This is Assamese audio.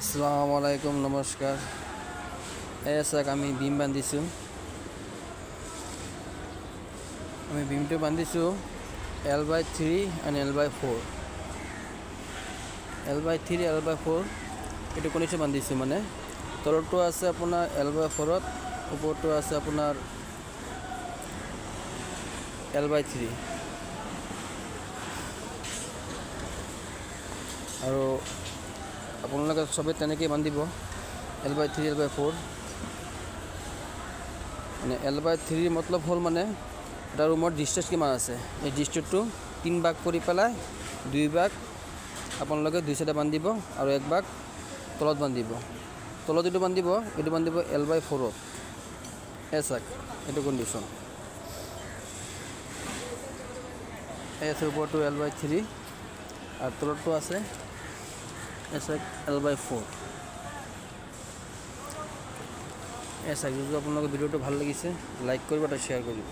আসসালামু আলাইকুম, নমস্কার। চাক আমি বিম বান্ধিছোঁ। আমি বিমটো বান্ধিছোঁ L/3 and L/4। L/3 L/4 এইটো কণিছে বান্ধিছোঁ, মানে তলৰটো আছে আপোনাৰ L/4ত, ওপৰটো আছে আপোনাৰ L/3। আৰু আপোনালোকে চবেই তেনেকৈ বান্ধিব L/3 L/4। মানে L/3 মতলব হ'ল মানে এটা ৰুমৰ ডিষ্টেঞ্চ কিমান আছে, এই ডিষ্টেঞ্চটো 3 ভাগ কৰি পেলাই 2 ভাগ আপোনালোকে 2 চাইডে বান্ধিব আৰু 1 ভাগ তলত বান্ধিব। তলত এইটো বান্ধিব L/4ত। চাক এইটো কণ্ডিশ্যন। আছে ওপৰটো L/3 আৰু তলতটো আছে চাক L/4। চাক, যদি আপোনালোকৰ ভিডিঅ'টো ভাল লাগিছে লাইক কৰিব আৰু শ্বেয়াৰ কৰিব।